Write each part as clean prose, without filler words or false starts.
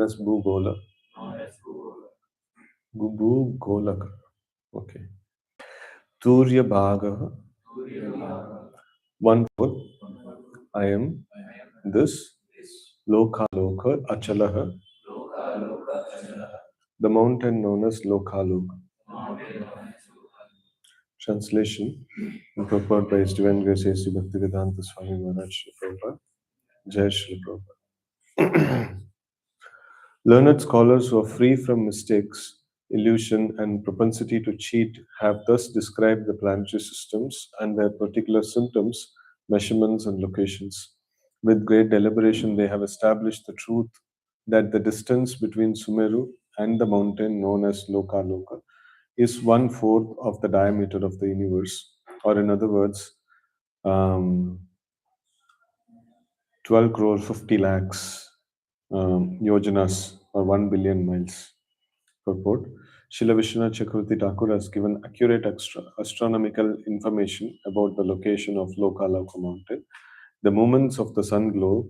as Bhugola. Bhugolak. Okay. Turya Bhaga. One fourth. I am this. Lokaloka Achalaha. The mountain known as Lokaloka. Translation. Purport by His Divine Grace A.C. Bhaktivedanta Swami Maharaj Shri Prabhupada. Jai Shri Prabhupada. Learned scholars who are free from mistakes, illusion, and propensity to cheat have thus described the planetary systems and their particular symptoms, measurements, and locations. With great deliberation, they have established the truth that the distance between Sumeru and the mountain known as Lokaloka is one fourth of the diameter of the universe, or in other words, um, 12 crore 50 lakhs yojanas or 1 billion miles. Purport. Srila Vishwanath Chakravarti Thakur has given accurate astronomical information about the location of Lokaloka mountain, the movements of the sun globe,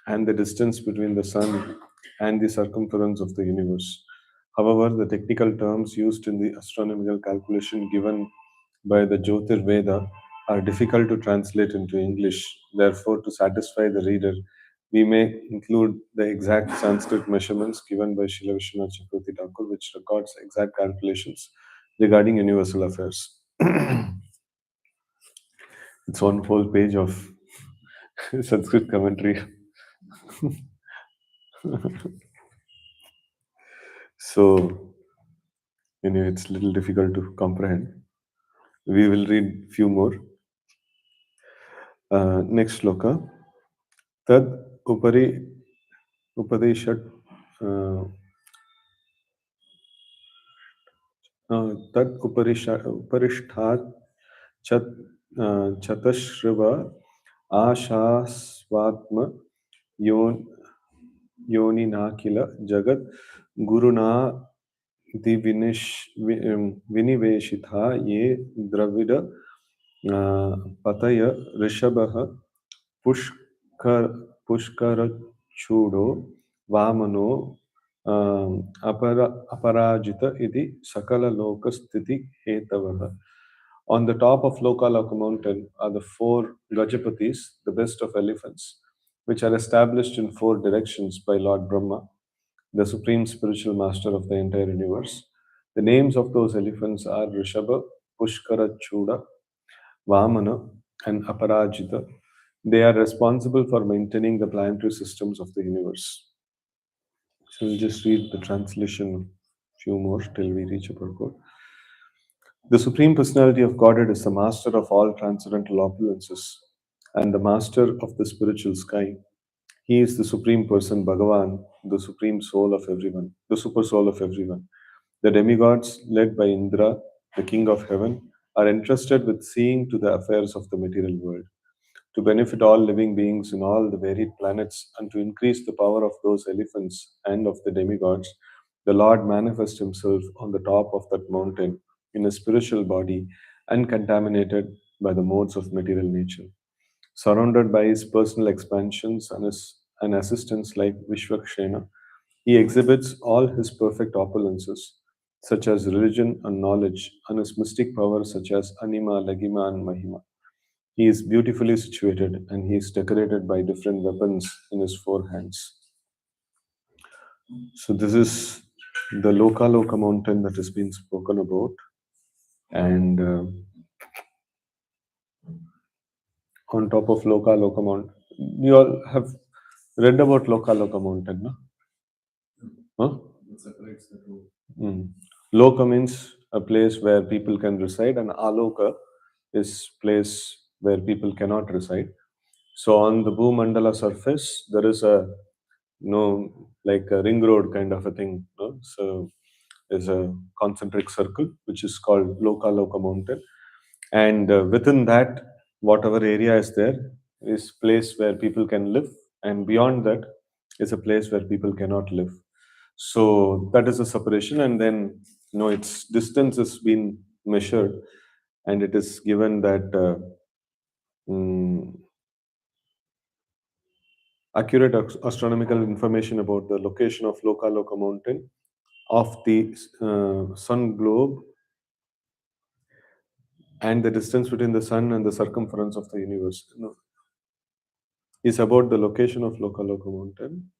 and the distance between the sun and the circumference of the universe. However, the technical terms used in the astronomical calculation given by the Jyotir Veda are difficult to translate into English. Therefore, to satisfy the reader, we may include the exact Sanskrit measurements given by Srila Vishwanath Chakravarti Thakur, which records exact calculations regarding universal affairs. It's one whole page of Sanskrit commentary. So, anyway, it's a little difficult to comprehend. We will read few more. Next sloka. Tad upari upadeshat tad uparishtat chat chatashriva ashasvatma yon yoninakila jagat guruna viniveshitha ye dravida pataya rishabha pushkar pushkarachudo vamano aparajita iti sakala lokasthiti hetavaha. On the top of Lokalaka mountain are the four Gajapatis, the best of elephants, which are established in four directions by Lord Brahma, the supreme spiritual master of the entire universe. The names of those elephants are Rishabha, Pushkara Chuda, Vamana, and Aparajita. They are responsible for maintaining the planetary systems of the universe. So we'll just read the translation few more till we reach a purport. The Supreme Personality of Godhead is the master of all transcendental opulences and the master of the spiritual sky. He is the Supreme Person Bhagavan, the Supreme Soul of everyone, the Super Soul of everyone. The demigods, led by Indra, the King of Heaven, are entrusted with seeing to the affairs of the material world. To benefit all living beings in all the varied planets and to increase the power of those elephants and of the demigods, the Lord manifests himself on the top of that mountain in a spiritual body uncontaminated by the modes of material nature. Surrounded by his personal expansions and assistants like Vishwakshena, he exhibits all his perfect opulences, such as religion and knowledge, and his mystic powers such as Anima, Lagima, and Mahima. He is beautifully situated and he is decorated by different weapons in his four hands. So, this is the Lokaloka mountain that has been spoken about. And on top of Lokaloka mountain, you all have read about Lokaloka mountain, no? Huh? Loka means a place where people can reside, and Aloka is place where people cannot reside. So on the Bhumandala surface, there is a like a ring road kind of a thing. No? So there's a concentric circle which is called Loka mountain, and within that, whatever area is there is place where people can live, and beyond that is a place where people cannot live. So that is a separation, and then its distance has been measured, and it is given that accurate astronomical information about the location of Lokaloka mountain, of the sun globe, and the distance between the sun and the circumference of the universe. No, is about the location of Lokaloka mountain.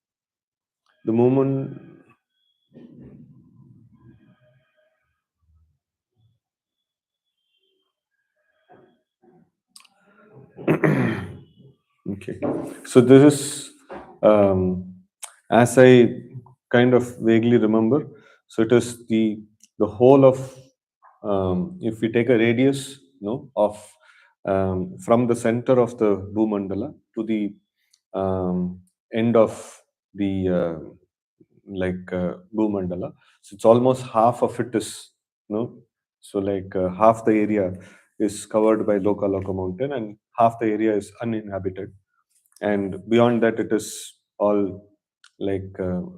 The moment. Okay. So this is, as I kind of vaguely remember, so it is the whole of, if we take a radius, no, of, from the center of the Bhumandala to the end of the Bhumandala. So it's almost half of it is, no, so half the area is covered by Lokaloka mountain and half the area is uninhabited, and beyond that it is all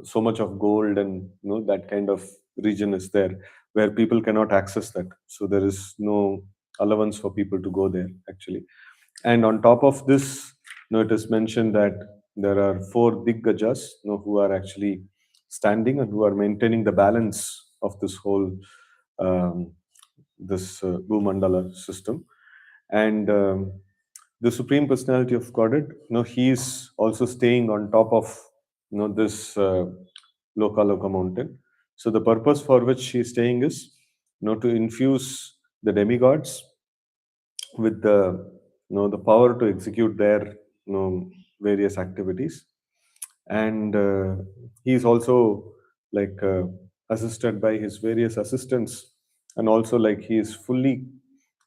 so much of gold, and that kind of region is there where people cannot access that, so there is no allowance for people to go there actually. And on top of this, it is mentioned that there are four diggajas, who are actually standing and who are maintaining the balance of this whole, this Bhumandala system. And the Supreme Personality of Godhead, he is also staying on top of, this Lokaloka mountain. So the purpose for which he is staying is, to infuse the demigods with the, the power to execute their, various activities. And he is also like assisted by his various assistants, and also like he is fully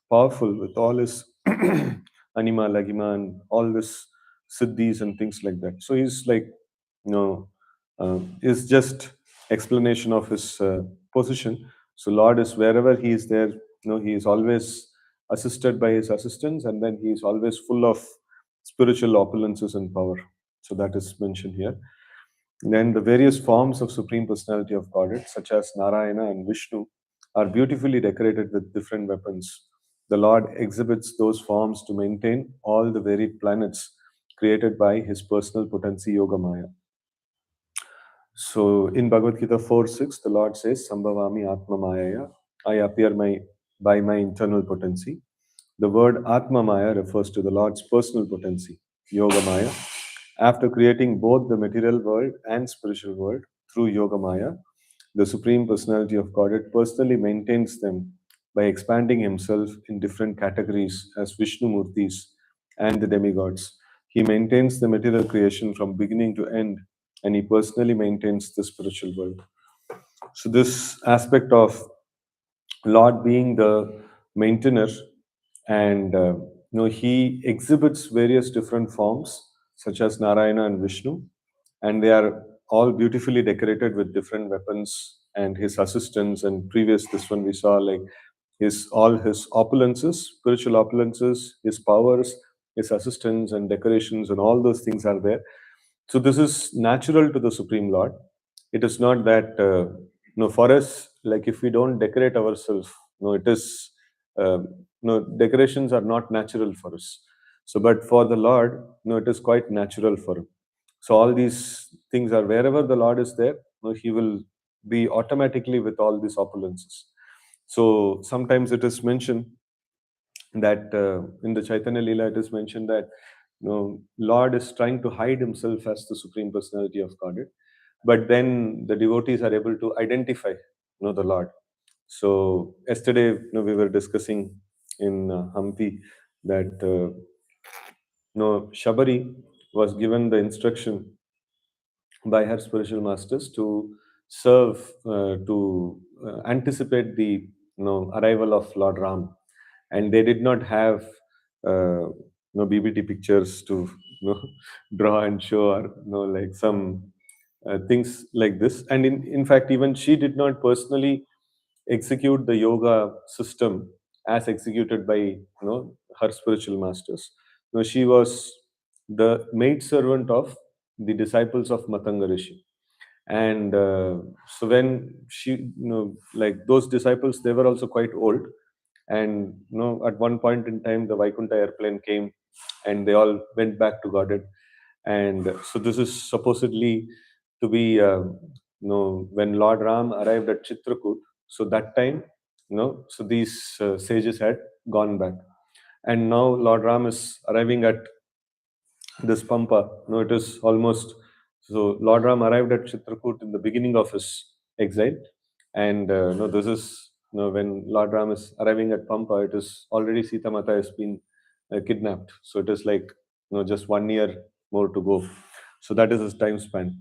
powerful with all his anima lagima and all this siddhis and things like that. So he's like, you know is just explanation of his position. So Lord is wherever he is there, he is always assisted by his assistants, and then he is always full of spiritual opulences and power. So that is mentioned here. Then the various forms of Supreme Personality of Godhead, such as Narayana and Vishnu, are beautifully decorated with different weapons. The Lord exhibits those forms to maintain all the varied planets created by his personal potency Yoga Maya. So in Bhagavad Gita 4:6, the Lord says, Sambhavami Atma Mayaya, I appear by my internal potency. The word Atma Maya refers to the Lord's personal potency, Yoga Maya. After creating both the material world and spiritual world through Yoga Maya, the Supreme Personality of Godhead personally maintains them by expanding himself in different categories as Vishnu Murtis and the demigods. He maintains the material creation from beginning to end, and he personally maintains the spiritual world. So, this aspect of Lord being the maintainer, and he exhibits various different forms such as Narayana and Vishnu, and they are all beautifully decorated with different weapons and his assistants. And previous this one we saw like his all his opulences, spiritual opulences, his powers, his assistants and decorations, and all those things are there. So this is natural to the Supreme Lord. It is not that for us, like if we don't decorate ourselves, it is decorations are not natural for us. So, but for the Lord, it is quite natural for him. So all these things are wherever the Lord is there, he will be automatically with all these opulences. So sometimes it is mentioned that in the Chaitanya Leela, it is mentioned that Lord is trying to hide himself as the Supreme Personality of Godhead, but then the devotees are able to identify, the Lord. So yesterday, we were discussing in Hampi that Shabari was given the instruction by her spiritual masters to serve, to anticipate the arrival of Lord Ram, and they did not have BBT pictures to draw and show, or like some things like this. And in fact, even she did not personally execute the yoga system as executed by her spiritual masters. She was the maid servant of the disciples of Matanga Rishi. And so when she, like those disciples, they were also quite old. And at one point in time, the Vaikuntha airplane came, and they all went back to Godhead. And so this is supposedly to be when Lord Ram arrived at Chitrakoot. So that time, so these sages had gone back, and now Lord Ram is arriving at this Pampa. It is almost, so Lord Ram arrived at Chitrakoot in the beginning of his exile, and no, this is when Lord Ram is arriving at Pampa. It is already Sita Mata has been kidnapped, so it is like just 1 year more to go. So that is his time span,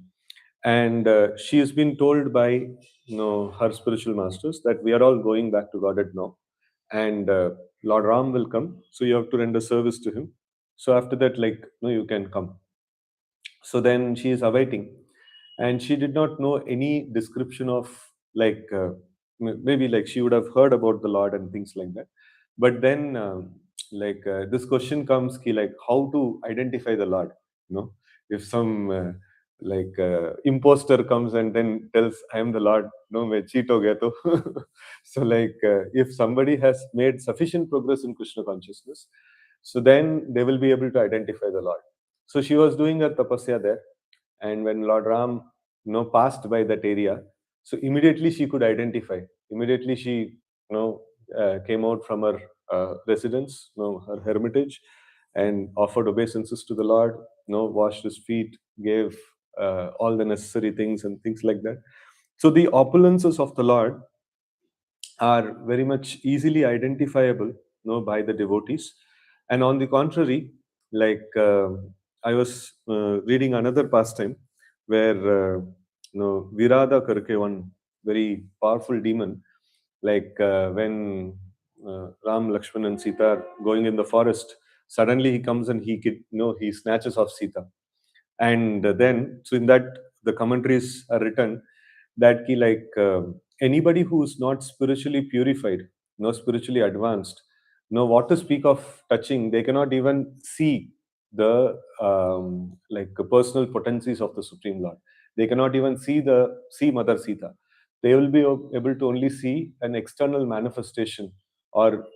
and she has been told by her spiritual masters that we are all going back to Godhead now, and Lord Ram will come, so you have to render service to him. So after that, like, you can come. So then she is awaiting, and she did not know any description of, like, maybe like she would have heard about the Lord and things like that. But then, this question comes, ki, like, how to identify the Lord? If some imposter comes and then tells, "I am the Lord," no, मैं cheat हो गया तो. So, like, if somebody has made sufficient progress in Krishna consciousness, so then they will be able to identify the Lord. So she was doing a tapasya there, and when Lord Ram, passed by that area, so immediately she could identify. Immediately she, came out from her residence, her hermitage, and offered obeisances to the Lord. Washed his feet, gave all the necessary things and things like that. So the opulences of the Lord are very much easily identifiable, by the devotees. And on the contrary, like, I was reading another pastime where Virada Karke, one very powerful demon, like, when Ram, Lakshman, and Sita are going in the forest, suddenly he comes and he snatches off Sita. And then, so in that, the commentaries are written that ki, like, anybody who is not spiritually purified, no spiritually advanced, no what to speak of touching, they cannot even see the like personal potencies of the Supreme Lord. They cannot even see Mother Sita. They will be able to only see an external manifestation, or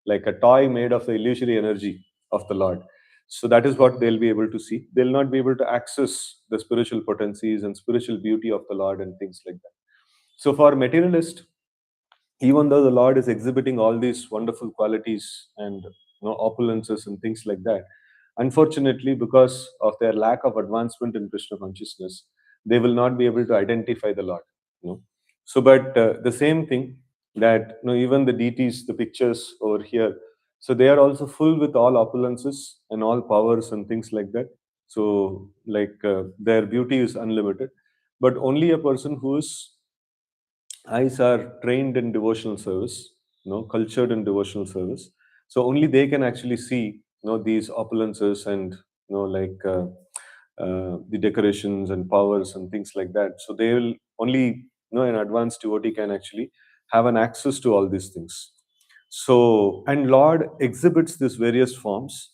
like a toy made of the illusory energy of the Lord. So that is what they'll be able to see. They'll not be able to access the spiritual potencies and spiritual beauty of the Lord and things like that. So for materialist, even though the Lord is exhibiting all these wonderful qualities and opulences and things like that, unfortunately, because of their lack of advancement in Krishna consciousness, they will not be able to identify the Lord. You know? So, but the same thing that even the deities, the pictures over here, so they are also full with all opulences and all powers and things like that. So, like, their beauty is unlimited, but only a person who is eyes are trained in devotional service, cultured in devotional service. So only they can actually see, these opulences and, like, the decorations and powers and things like that. So they will only, an advanced devotee can actually have an access to all these things. So, and Lord exhibits these various forms,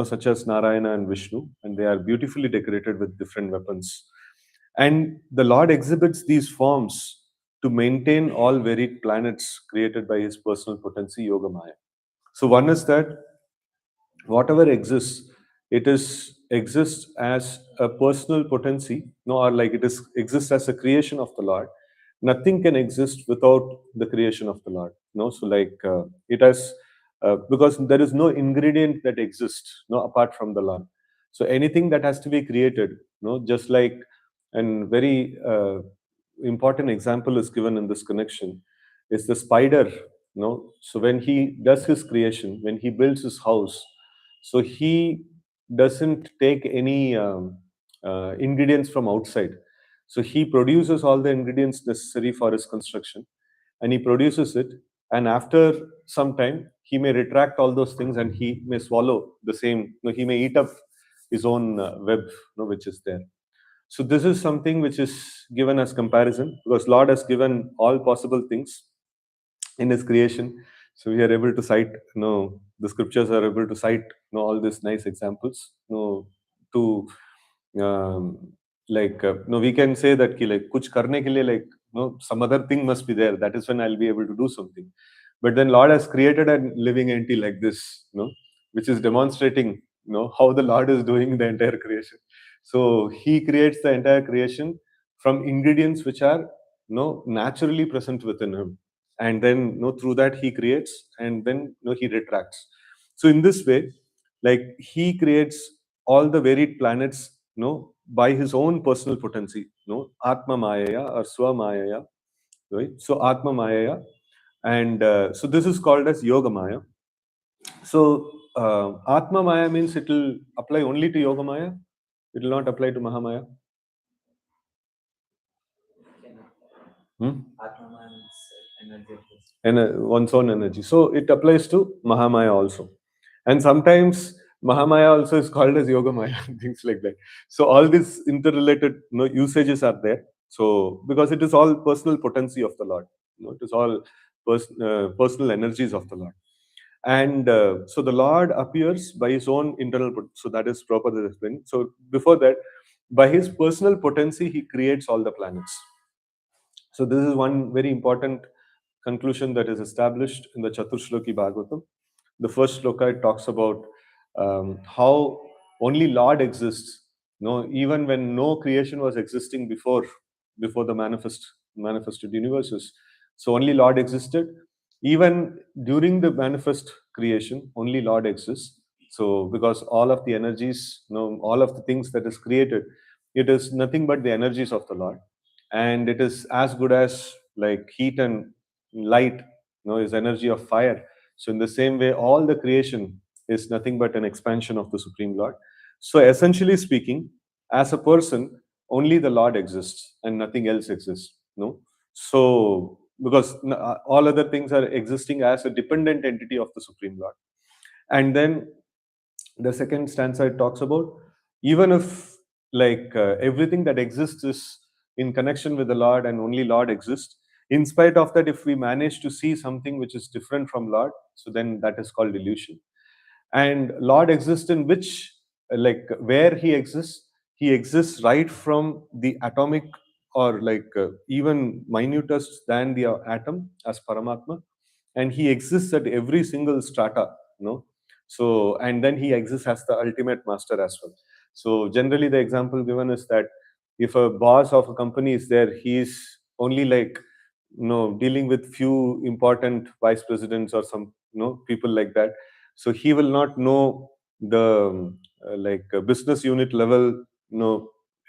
such as Narayana and Vishnu, and they are beautifully decorated with different weapons. And the Lord exhibits these forms to maintain all varied planets created by his personal potency, Yogamaya. So one is that whatever exists, it is exists as a personal potency, or like it is exists as a creation of the Lord. Nothing can exist without the creation of the Lord. So like, it has, because there is no ingredient that exists, apart from the Lord. So anything that has to be created, just like, and very important example is given in this connection is the spider. So when he does his creation, when he builds his house, so he doesn't take any ingredients from outside. So he produces all the ingredients necessary for his construction, and he produces it. And after some time, he may retract all those things, and he may swallow the same. He may eat up his own web, which is there. So this is something which is given as comparison, because Lord has given all possible things in his creation. So we are able to cite, the scriptures are able to cite, all these nice examples, to, um, like, we can say that ki, like, kuch karne ke liye, like, some other thing must be there. That is when I'll be able to do something. But then Lord has created a living entity like this, which is demonstrating how the Lord is doing the entire creation. So he creates the entire creation from ingredients which are naturally present within him, and then through that he creates, and then he retracts. So in this way, like, he creates all the varied planets by his own personal potency, atma mayaya or swa mayaya, right? So atma mayaya, and so this is called as yoga maya. So atma maya means it will apply only to yoga maya, it will not apply to mahamaya. Hmm? And one's own energy. So it applies to Mahamaya also. And sometimes Mahamaya also is called as Yoga Maya, things like that. So all these interrelated usages are there. So because it is all personal potency of the Lord, it is all personal energies of the Lord. And so the Lord appears by his own internal, so that is Prabhupada explaining. So before that, by his personal potency, he creates all the planets. So this is one very important conclusion that is established in the Chaturshloki Bhagavatam. The first shloka, it talks about how only Lord exists. Even when no creation was existing before the manifested universes. So only Lord existed. Even during the manifest creation, only Lord exists. So because all of the energies, all of the things that is created, it is nothing but the energies of the Lord, and it is as good as like heat and light is energy of fire. So in the same way, all the creation is nothing but an expansion of the Supreme Lord. So essentially speaking, as a person, only the Lord exists and nothing else exists. So because all other things are existing as a dependent entity of the Supreme Lord. And then the second stanza, it talks about, even if like everything that exists is in connection with the Lord and only Lord exists, in spite of that, if we manage to see something which is different from Lord, so then that is called illusion. And Lord exists in which, like, where he exists right from the atomic, or like even minutest than the atom as Paramatma, and he exists at every single strata. So, and then he exists as the ultimate master as well. So generally the example given is that if a boss of a company is there, he is only like dealing with few important vice presidents or some people like that. So he will not know the business unit level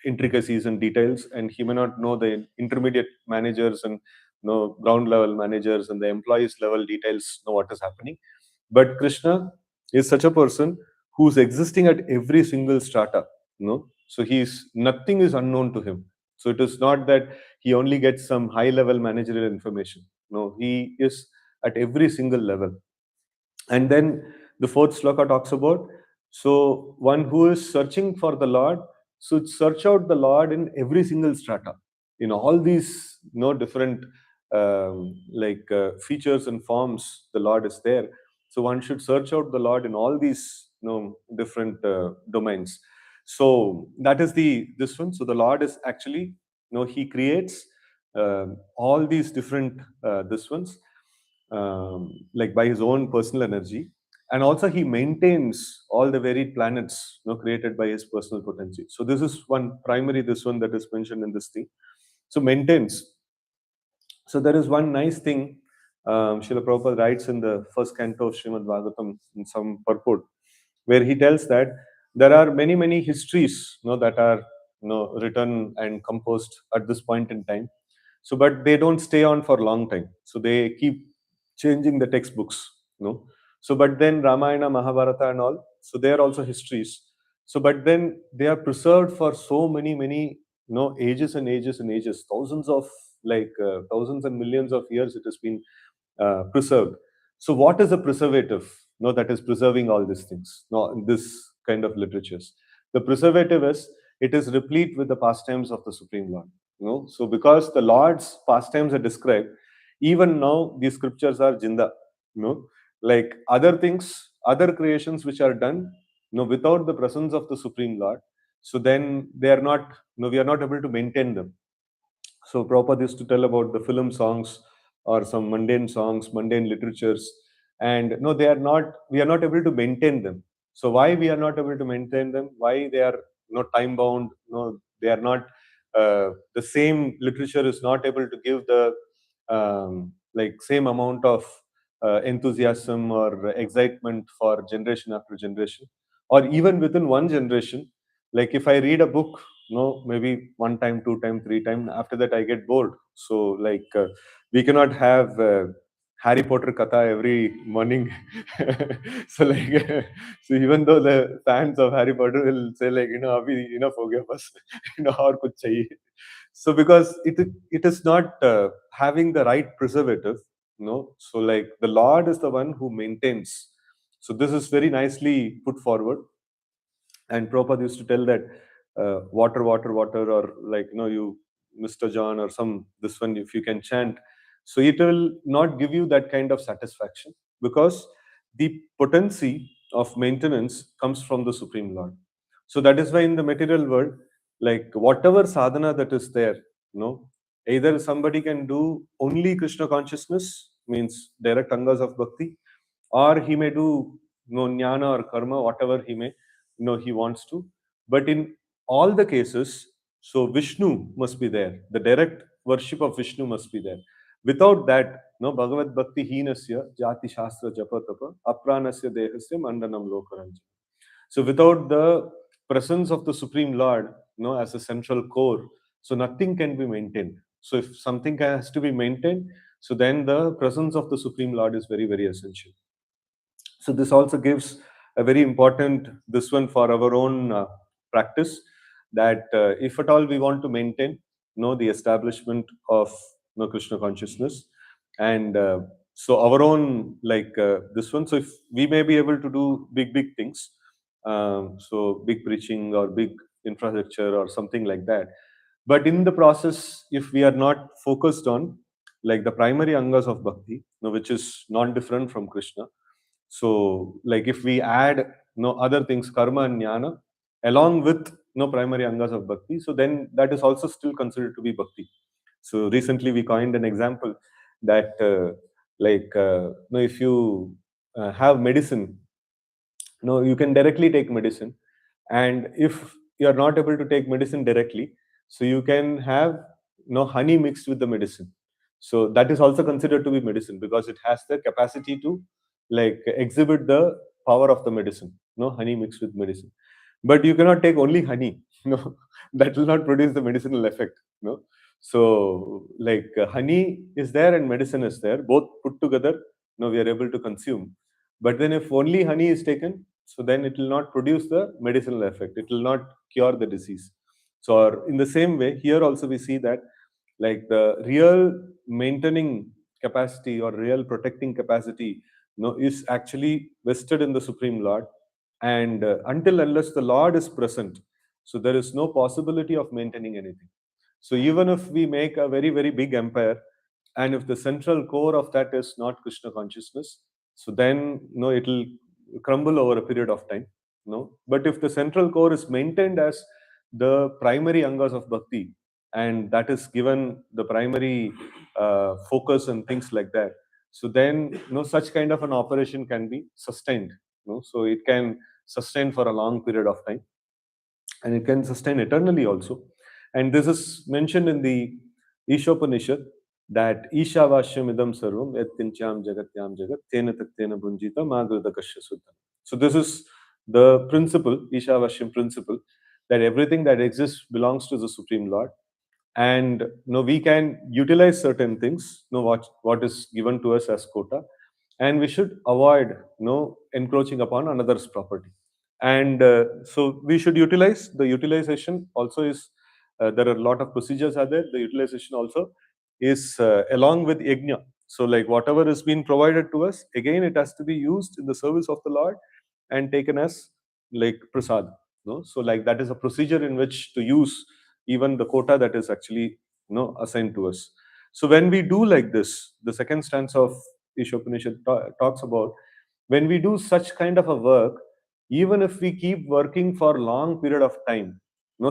intricacies and details, and he may not know the intermediate managers and ground level managers and the employees level details, know what is happening. But Krishna is such a person who's existing at every single strata. So he's, nothing is unknown to him. So it is not that he only gets some high level managerial information. No, he is at every single level. And then the fourth sloka talks about, so one who is searching for the Lord should search out the Lord in every single strata, in all these different features and forms. The Lord is there, so one should search out the Lord in all these different domains. So that is the this one. So the Lord is actually, he creates all these different this ones, like by his own personal energy, and also he maintains all the varied planets created by his personal potency. So this is one primary, this one that is mentioned in this thing. So maintains. So there is one nice thing Srila Prabhupada writes in the first canto of Srimad Bhagavatam in some purport, where he tells that there are many, many histories that are written and composed at this point in time. So, but they don't stay on for a long time. So they keep changing the textbooks. So, but then Ramayana, Mahabharata, and all. So they are also histories. So, but then they are preserved for so many, many ages and ages and ages, thousands of thousands and millions of years it has been preserved. So what is a preservative that is preserving all these things, this kind of literatures? The preservative is, it is replete with the pastimes of the Supreme Lord. So because the Lord's pastimes are described, even now these scriptures are jinda. Like other things, other creations which are done without the presence of the Supreme Lord, so then they are not, we are not able to maintain them. So Prabhupada used to tell about the film songs or some mundane songs, mundane literatures, and no, they are not. We are not able to maintain them. So why we are not able to maintain them? Why they are not time bound? No, they are not. The same literature is not able to give the like same amount of enthusiasm or excitement for generation after generation, or even within one generation. Like if I read a book, no, maybe one time, two time, three time. After that, I get bored. So like we cannot have Harry Potter katha every morning. So like, so even though the fans of Harry Potter will say like, Abhi, enough ho gaya bas, aur kuch chahiye. So because it is not having the right preservative, so like the Lord is the one who maintains. So this is very nicely put forward. And Prabhupada used to tell that water, water, water, or like, you, Mr. John, or some, this one, if you can chant. So it will not give you that kind of satisfaction, because the potency of maintenance comes from the Supreme Lord. So that is why in the material world, like whatever sadhana that is there, either somebody can do only Krishna consciousness, means direct angas of bhakti, or he may do jnana or karma, whatever he wants to. But in all the cases, so Vishnu must be there. The direct worship of Vishnu must be there. Without that, no Bhagavad Bhakti Heenasya Jati Shastra Japa Tapa Apranasya Dehasya Mandanam Lokaranjana. So without the presence of the Supreme Lord, as a central core, so nothing can be maintained. So if something has to be maintained, so then the presence of the Supreme Lord is very, very essential. So this also gives a very important this one for our own practice, that if at all we want to maintain the establishment of Krishna consciousness, and so our own like this one. So if we may be able to do big things, so big preaching or big infrastructure or something like that, but in the process, if we are not focused on like the primary angas of bhakti, which is non-different from Krishna. So, like if we add other things, karma and jnana, along with primary angas of bhakti, so then that is also still considered to be bhakti. So recently we coined an example that if you have medicine, you can directly take medicine, and if you are not able to take medicine directly, so you can have honey mixed with the medicine. So that is also considered to be medicine, because it has the capacity to like exhibit the power of the medicine, honey mixed with medicine. But you cannot take only honey, that will not produce the medicinal effect. So like honey is there and medicine is there, both put together, we are able to consume. But then if only honey is taken, so then it will not produce the medicinal effect, it will not cure the disease. So in the same way, here also we see that like the real maintaining capacity or real protecting capacity is actually vested in the Supreme Lord. And until unless the Lord is present, so there is no possibility of maintaining anything. So even if we make a very, very big empire, and if the central core of that is not Krishna consciousness, so then it will crumble over a period of time. But if the central core is maintained as the primary angas of bhakti, and that is given the primary focus and things like that, so then such kind of an operation can be sustained. So it can sustain for a long period of time, and it can sustain eternally also. And this is mentioned in the Ishopanishad, that Ishavashyam idam sarvam yatkincham jagatyam jagat tena taktena bunjita magradakasya suddham. So this is the principle, Ishavashyam principle, that everything that exists belongs to the Supreme Lord. And we can utilize certain things, what is given to us as quota, and we should avoid encroaching upon another's property. And so we should utilize. The utilization also is there are a lot of procedures are there. The utilization also is along with yajna. So like whatever is being provided to us, again it has to be used in the service of the Lord and taken as like prasad. So like that is a procedure in which to use even the quota that is actually assigned to us. So when we do like this, the second stanza of Ishopanishad talks about, when we do such kind of a work, even if we keep working for long period of time,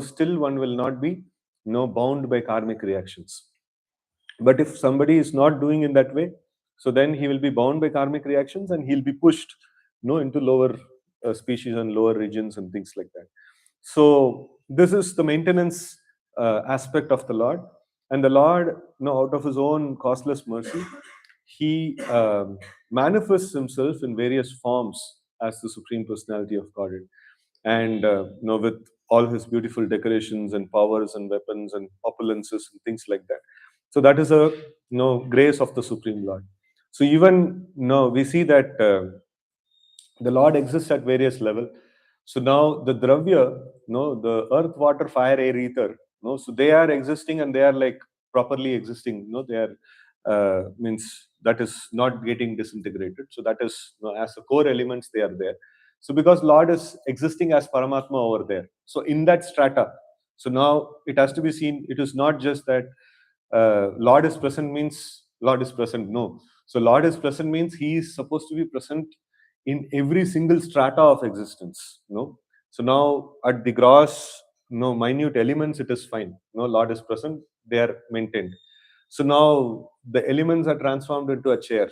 still one will not be bound by karmic reactions. But if somebody is not doing in that way, so then he will be bound by karmic reactions, and he'll be pushed into lower species and lower regions and things like that. So this is the maintenance aspect of the Lord. And the Lord, out of his own causeless mercy, he manifests himself in various forms as the Supreme Personality of Godhead. And with all his beautiful decorations and powers and weapons and opulences and things like that. So that is a grace of the Supreme Lord. So even we see that the Lord exists at various level. So now the dravya, the earth, water, fire, air, ether, so they are existing and they are like properly existing. They are means that is not getting disintegrated. So that is as a core elements they are there. So because Lord is existing as Paramatma over there. So in that strata, so now it has to be seen. It is not just that Lord is present means Lord is present. No. So Lord is present means he is supposed to be present in every single strata of existence. So now at the gross, minute elements, it is fine. Lord is present, they are maintained. So now the elements are transformed into a chair.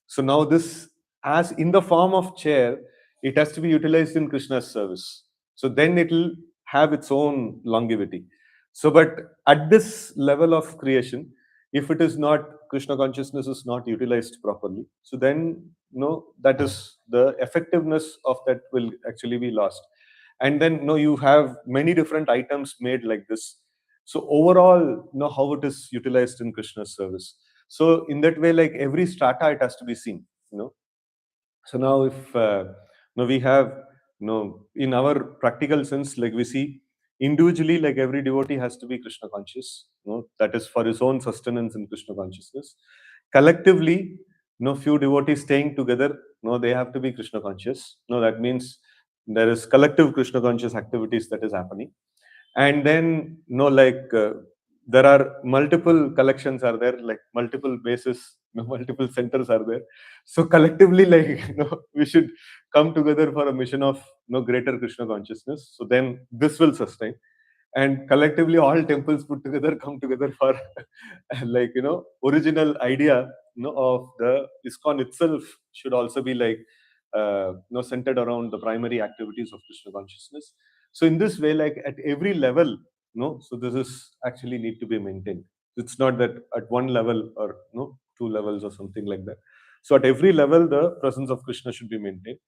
So now this, as in the form of chair, it has to be utilized in Krishna's service. So then it will have its own longevity. So, but at this level of creation, if it is not, Krishna consciousness is not utilized properly, so then that is the effectiveness of that will actually be lost. And then you have many different items made like this. So overall, how it is utilized in Krishna's service. So in that way, like every strata, it has to be seen. So now if we have in our practical sense, like we see individually, like every devotee has to be Krishna conscious. That is for his own sustenance in Krishna consciousness. Collectively, few devotees staying together, they have to be Krishna conscious. That means there is collective Krishna conscious activities that is happening. And then like there are multiple collections are there, like multiple bases, multiple centers are there. So collectively, like we should come together for a mission of greater Krishna consciousness. So then this will sustain. And collectively all temples put together come together for like original idea of the ISKCON itself should also be like centered around the primary activities of Krishna consciousness. So in this way, like at every level, so this is actually need to be maintained. It's not that at one level or two levels or something like that. So at every level, the presence of Krishna should be maintained.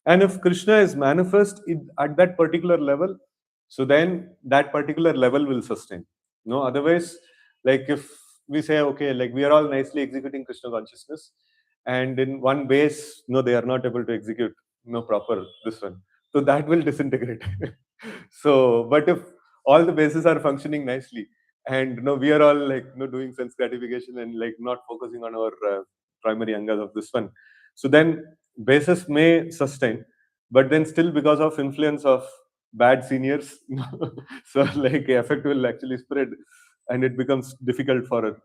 And if Krishna is manifest at that particular level, so then that particular level will sustain. Otherwise, like if we say, okay, like we are all nicely executing Krishna consciousness, and in one base, they are not able to execute proper this one. So that will disintegrate. So, but if all the bases are functioning nicely, and we are all like doing sense gratification and like not focusing on our primary angas of this one, so then bases may sustain, but then still because of influence of bad seniors, so like effect will actually spread, and it becomes difficult for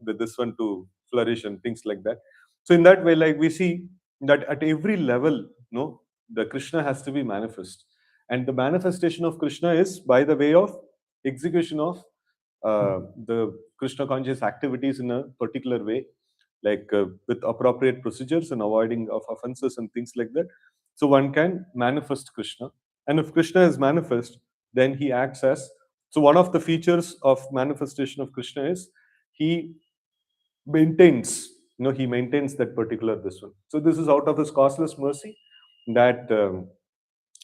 this one to flourish and things like that. So in that way, like we see that at every level, the Krishna has to be manifest, and the manifestation of Krishna is by the way of execution of the Krishna conscious activities in a particular way, like with appropriate procedures and avoiding of offenses and things like that. So one can manifest Krishna, and if Krishna is manifest, then he acts as. So one of the features of manifestation of Krishna is he maintains. He maintains that particular this one. So this is out of his causeless mercy that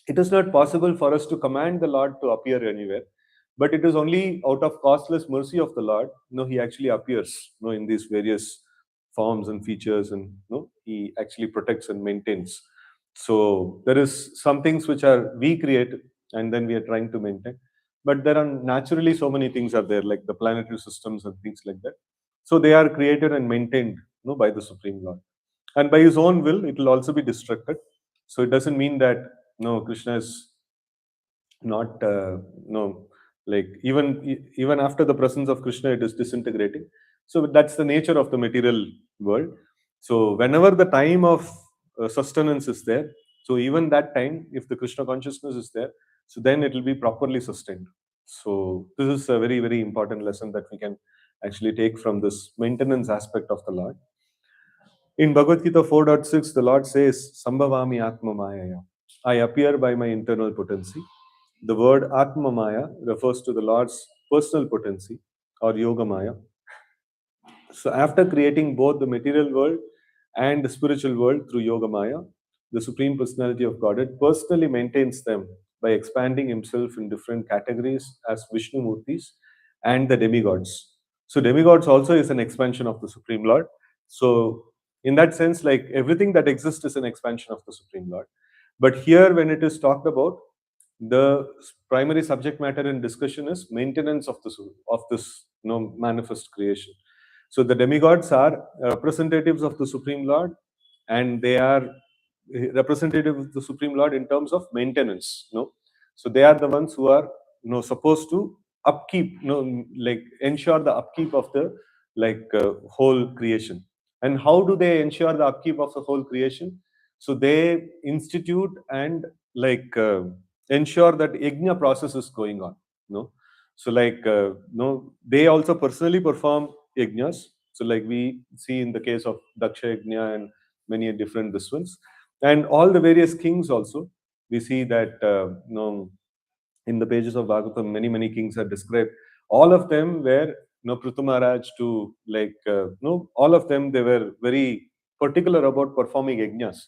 it is not possible for us to command the Lord to appear anywhere, but it is only out of causeless mercy of the Lord. He actually appears, in these various forms and features, and he actually protects and maintains. So there is some things which are we create, and then we are trying to maintain. But there are naturally so many things are there, like the planetary systems and things like that. So they are created and maintained, by the Supreme Lord, and by His own will, it will also be destructed. So it doesn't mean that Krishna is not no like even after the presence of Krishna, it is disintegrating. So that's the nature of the material world. So whenever the time of sustenance is there, so even that time, if the Krishna consciousness is there, so then it will be properly sustained. So this is a very, very important lesson that we can actually take from this maintenance aspect of the Lord. In Bhagavad Gita 4.6, the Lord says, Sambhavami Atma Mayaya. I appear by my internal potency. The word Atmamaya refers to the Lord's personal potency or Yogamaya. So, after creating both the material world and the spiritual world through Yoga Maya, the Supreme Personality of Godhead personally maintains them by expanding himself in different categories as Vishnu Murtis and the demigods. So, demigods also is an expansion of the Supreme Lord. So, in that sense, like everything that exists is an expansion of the Supreme Lord. But here, when it is talked about, the primary subject matter in discussion is maintenance of this manifest creation. So the demigods are representatives of the Supreme Lord, and they are representative of the Supreme Lord in terms of maintenance. So they are the ones who are supposed to upkeep, like ensure the upkeep of the whole creation. And how do they ensure the upkeep of the whole creation? So they institute and ensure that yajna process is going on. So they also personally perform yajnas. So like we see in the case of Daksha Yajna and many different this ones, and all the various kings also, we see that in the pages of Bhagavatam, many kings are described. All of them were, Prithu Maharaj to all of them, they were very particular about performing yajnas.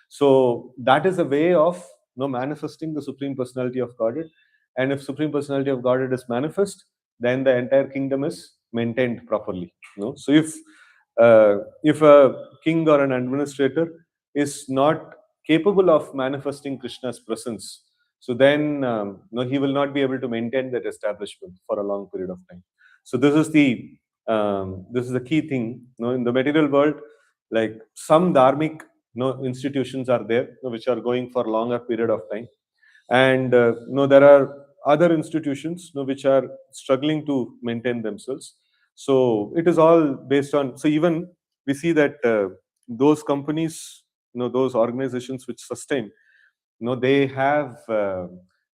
So that is a way of manifesting the Supreme Personality of Godhead. And if Supreme Personality of Godhead is manifest, then the entire kingdom is maintained properly. So if a king or an administrator is not capable of manifesting Krishna's presence, so then he will not be able to maintain that establishment for a long period of time. So this is the key thing. In the material world, like some dharmic institutions are there, which are going for longer period of time, and there are other institutions which are struggling to maintain themselves. So it is all based on. So even we see that those companies, those organizations which sustain, they have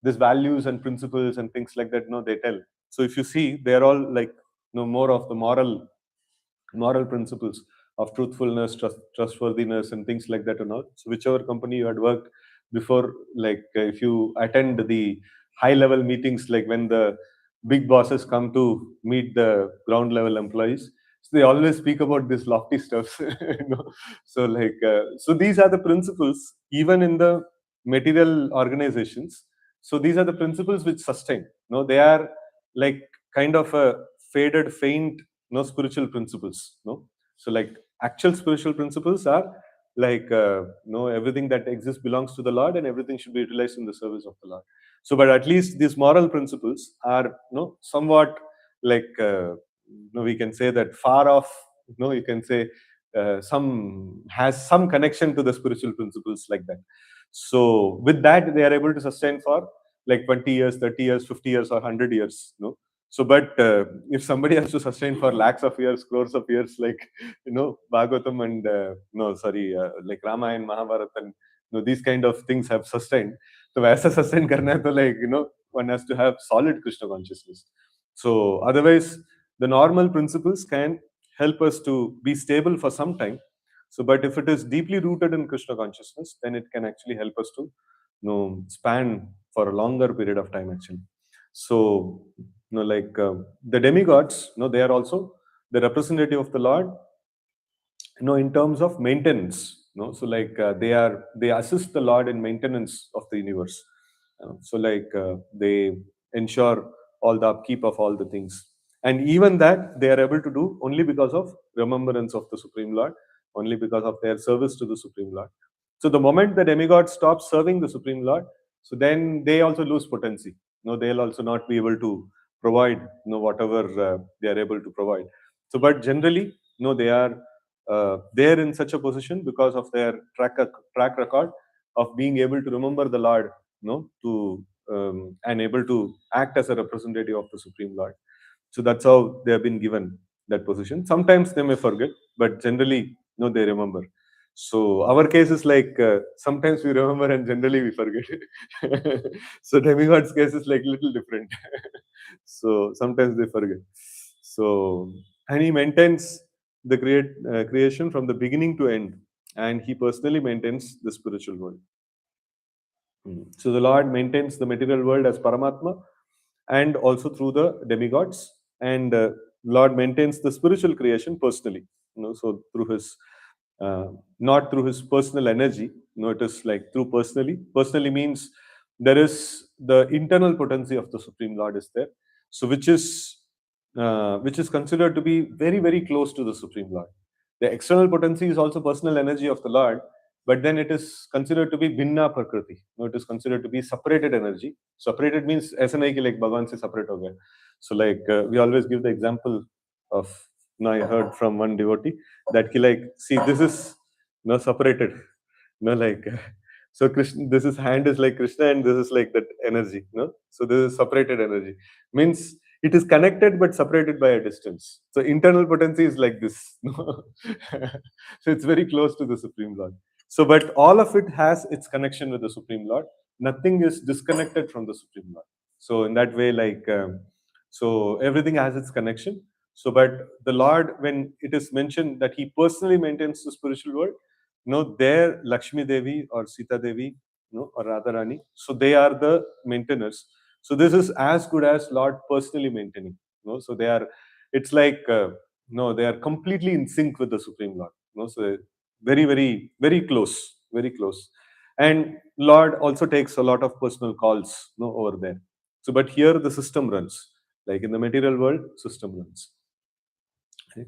these values and principles and things like that. They tell. So if you see, they are all like more of the moral principles of truthfulness, trustworthiness, and things like that and all. So whichever company you had worked before, like if you attend the high level meetings, like when the big bosses come to meet the ground level employees, so they always speak about this lofty stuff. So so these are the principles even in the material organizations. So these are the principles which sustain. They are like kind of a faded, faint spiritual principles. So like actual spiritual principles are like everything that exists belongs to the Lord, and everything should be utilized in the service of the Lord. So but at least these moral principles are somewhat like we can say that far off. You can say some has some connection to the spiritual principles, like that. So with that, they are able to sustain for like 20 years, 30 years, 50 years, or 100 years. So, but if somebody has to sustain for lakhs of years, crores of years, like Bhagavatam and no, sorry, like Ramayana and Mahabharata, and these kind of things have sustained. So, वैसा sustain करना है तो like one has to have solid Krishna consciousness. So, otherwise, the normal principles can help us to be stable for some time. So, but if it is deeply rooted in Krishna consciousness, then it can actually help us to span for a longer period of time actually. So the demigods, they are also the representative of the Lord, in terms of maintenance. So they assist the Lord in maintenance of the universe. So they ensure all the upkeep of all the things, and even that they are able to do only because of remembrance of the Supreme Lord, only because of their service to the Supreme Lord. So the moment the demigod stops serving the Supreme Lord, so then they also lose potency. They'll also not be able to provide whatever they are able to provide. So but generally they are there in such a position because of their track record of being able to remember the Lord, to and able to act as a representative of the Supreme Lord. So that's how they have been given that position. Sometimes they may forget, but generally, they remember. So our case is like sometimes we remember and generally we forget. So demigod's case is like little different. So sometimes they forget. So and he maintains the creation from the beginning to end, and he personally maintains the spiritual world. So the Lord maintains the material world as Paramatma and also through the demigods. And Lord maintains the spiritual creation personally. So through his not through his personal energy. It is like through personally. Personally means there is the internal potency of the Supreme Lord is there. So which is considered to be very very close to the Supreme Lord. The external potency is also personal energy of the Lord, but then it is considered to be Bhinna Prakriti. It is considered to be separated energy. Separated means ऐसा नहीं कि like भगवान से separate हो गया. So like we always give the example of, I heard from one devotee that ki like, see, this is separated. Like so Krishna, this is hand is like Krishna and this is like that energy. So this is separated energy. Means it is connected but separated by a distance. So internal potency is like this. So it's very close to the Supreme Lord. So, but all of it has its connection with the Supreme Lord. Nothing is disconnected from the Supreme Lord. So, in that way, like, so everything has its connection. So, but the Lord, when it is mentioned that He personally maintains the spiritual world, there Lakshmi Devi or Sita Devi, or Radharani, so they are the maintainers. So, this is as good as Lord personally maintaining. So they are. It's like no, they are completely in sync with the Supreme Lord. So very, very, very close, very close. And Lord also takes a lot of personal calls, over there. So, but here the system runs, like in the material world, system runs. Okay.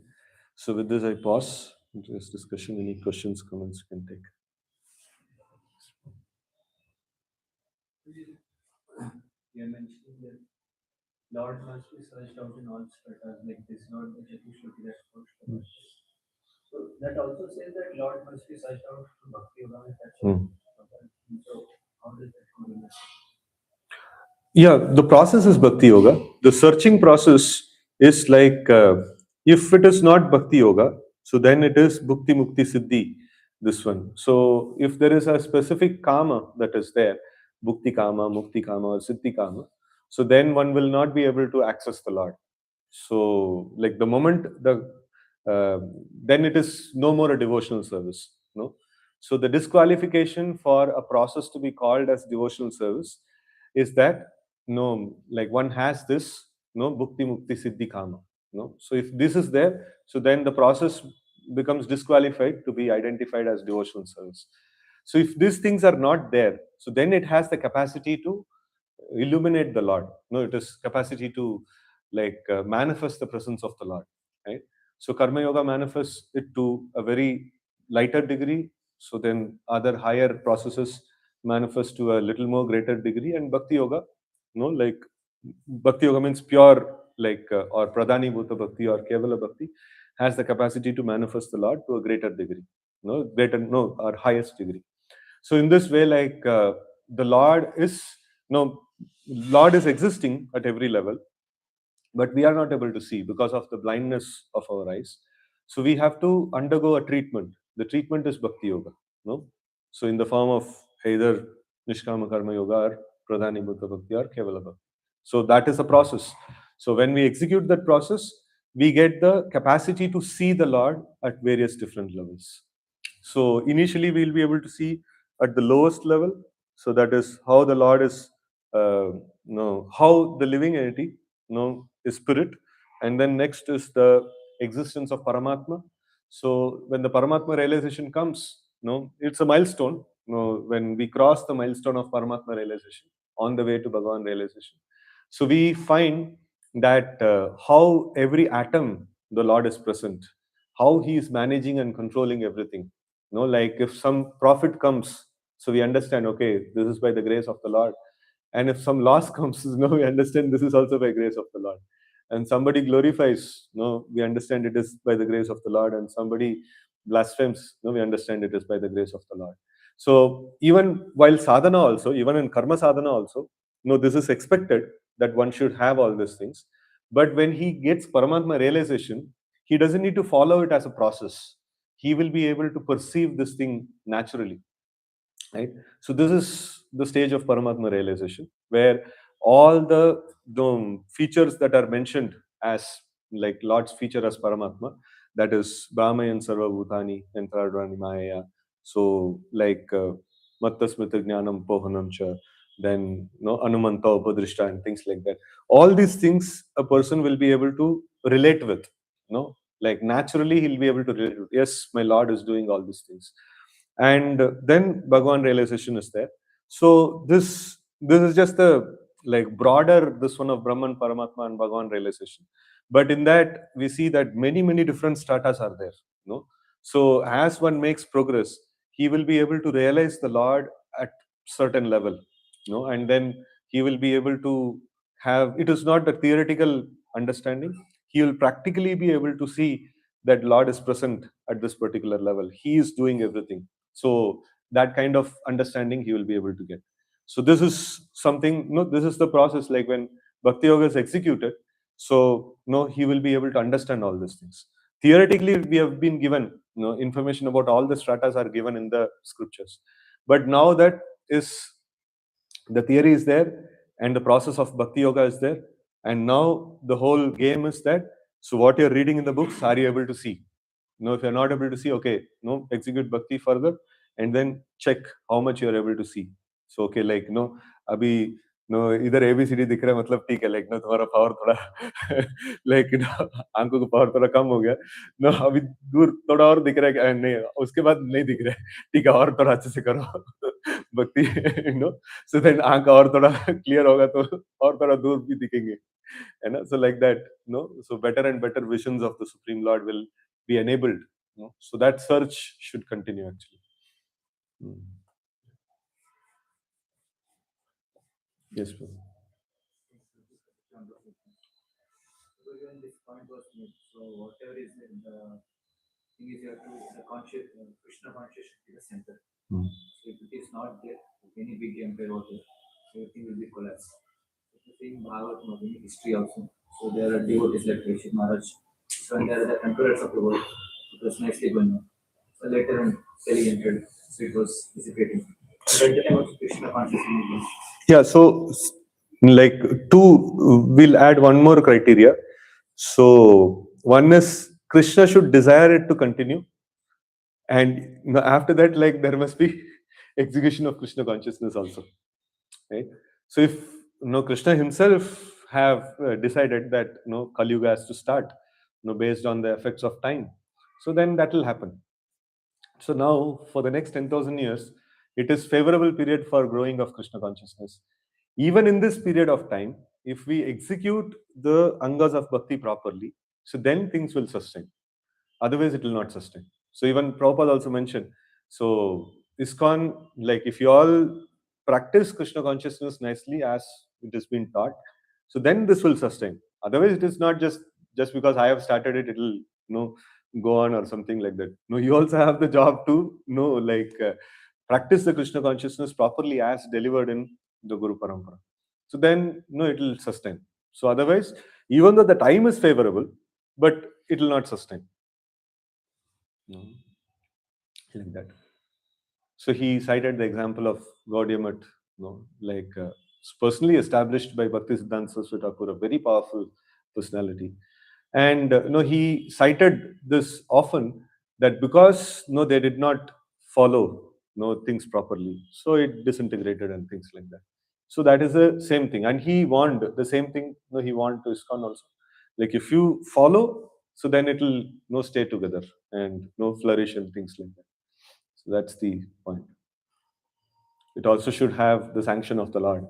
So, with this, I pause this discussion. Any questions, comments you can take. You mentioned that Lord must be searched out in all stratas, like this Lord Jatushruti, that's first. So that also says that Lord must be searched out through Bhakti Yoga, and that's all. So how does that go in? Yeah, the process is Bhakti Yoga. The searching process is like if it is not Bhakti Yoga, so then it is Bhukti Mukti Siddhi, this one. So if there is a specific karma that is there, Bhukti Kama, Mukti Kama, or Siddhi Kama, so then one will not be able to access the Lord. So, like the moment uh, then it is no more a devotional service. So the disqualification for a process to be called as devotional service is that like one has this bhukti mukti siddhi kama. So if this is there, so then the process becomes disqualified to be identified as devotional service. So if these things are not there, so then it has the capacity to illuminate the Lord. It is capacity to like manifest the presence of the Lord, right? So karma yoga manifests it to a very lighter degree. So then other higher processes manifest to a little more greater degree, and bhakti yoga, like bhakti yoga means pure, like or pradhani bhuta bhakti or kevala bhakti, has the capacity to manifest the Lord to a greater degree, or highest degree. So in this way, like the no Lord is existing at every level, but we are not able to see because of the blindness of our eyes. So we have to undergo a treatment. The treatment is bhakti yoga. No, so in the form of either nishkama karma yoga or pradhani bhuta bhakti or kevala bhakti. So that is a process. So when we execute that process, we get the capacity to see the Lord at various different levels. So initially, we'll be able to see at the lowest level. So that is how the Lord is, how the living entity, is spirit, and then next is the existence of Paramatma. So when the Paramatma realization comes, it's a milestone. When we cross the milestone of Paramatma realization on the way to Bhagavan realization, so we find that how every atom the Lord is present, how He is managing and controlling everything. Like if some profit comes, so we understand, okay, this is by the grace of the Lord. And if some loss comes, we understand this is also by grace of the Lord. And somebody glorifies, we understand it is by the grace of the Lord. And somebody blasphemes, we understand it is by the grace of the Lord. So even while sadhana also, even in karma sadhana also, this is expected that one should have all these things. But when he gets Paramatma realization, he doesn't need to follow it as a process. He will be able to perceive this thing naturally, right? So this is the stage of Paramatma realization, where all the features that are mentioned as like Lord's feature as Paramatma, that is Brahma and Sarva Bhutani and Taradvani Maya. So like Mattasmita Jnanam Pohanam Cha, then Anumanta Upadrishta and things like that. All these things a person will be able to relate with. Like naturally he'll be able to relate with. Yes, my Lord is doing all these things. And then Bhagavan realization is there. So this is just the like broader this one of Brahman, Paramatma and Bhagavan realization. But in that we see that many different stratas are there. So as one makes progress, he will be able to realize the Lord at certain level, and then he will be able to have, it is not a theoretical understanding, he will practically be able to see that Lord is present at this particular level, he is doing everything. So that kind of understanding he will be able to get. So this is something, this is the process, like when Bhakti Yoga is executed, so he will be able to understand all these things. Theoretically we have been given information about all the stratas are given in the scriptures, but now that is, the theory is there and the process of Bhakti Yoga is there, and now the whole game is that, so what you're reading in the books, are you able to see? If you're not able to see, okay, execute bhakti further and then check how much you're able to see. So okay, like अभी इधर ABCD दिख रहा है, मतलब ठीक है, like तुम्हारा power थोड़ा like आंखों का पावर थोड़ा कम हो गया, अभी दूर थोड़ा और दिख रहा है नहीं, उसके बाद नहीं दिख रहा है, ठीक है, और थोड़ा अच्छे से करो भक्ति so then आंख और थोड़ा क्लियर होगा तो और थोड़ा दूर भी दिखेंगे, है ना? So like that, so better and better visions of the Supreme Lord will be enabled. So that search should continue actually. Mm. Yes, Prabhu. When this point was made, so whatever is in the thing is, you have to the conscious Krishna conscious should be the center. Mm. So if it is not there, any big empire or there, everything will be collapsed. So the same Bhagavad in history also. So there are devotees like Rishit Maharaj. So and there are the emperors of the world. It was nicely going on. So later on, Delhi entered. So it was dissipating. But at the time of Krishna consciousness. Yeah, so like we'll add one more criteria. So one is Krishna should desire it to continue, and after that, like there must be execution of Krishna consciousness also, right? So if Krishna himself have decided that Kali Yuga has to start, based on the effects of time, so then that will happen. So now, for the next 10,000 years, it is favorable period for growing of Krishna consciousness. Even in this period of time, if we execute the angas of bhakti properly, so then things will sustain. Otherwise, it will not sustain. So even Prabhupada also mentioned, so ISKCON, like if you all practice Krishna consciousness nicely as it has been taught, so then this will sustain. Otherwise, it is not just because I have started it, it will go on or something like that. No, you also have the job to practice the Krishna consciousness properly as delivered in the Guru Parampara. So then it will sustain. So otherwise, even though the time is favorable, but it will not sustain. Like that. So he cited the example of Gaudiya Math, personally established by Bhakti Siddhanta Saraswati Thakur, a very powerful personality. And he cited this often, that because they did not follow things properly, so it disintegrated and things like that. So that is the same thing, and he warned the same thing. He warned to ISKCON also, like if you follow, so then it will stay together and flourish and things like that. So that's the point. It also should have the sanction of the Lord.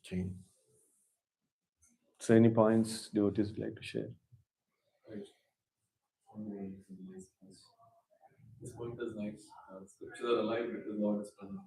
Okay. So any points devotees would like to share? Right. This point is nice. Scriptures are alive because Lord is present.